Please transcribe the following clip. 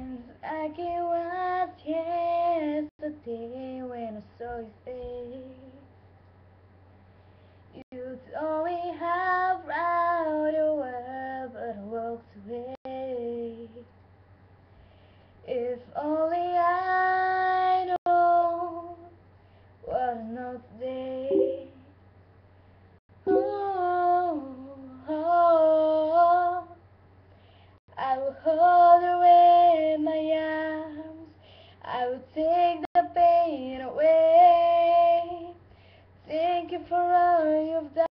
Seems like it was yesterday when I saw your face. You told me how proud you were, but I walked away. If only I know what another day. Oh, oh, I will hold her in my arms. I will take the pain away. Thank you for all you've done.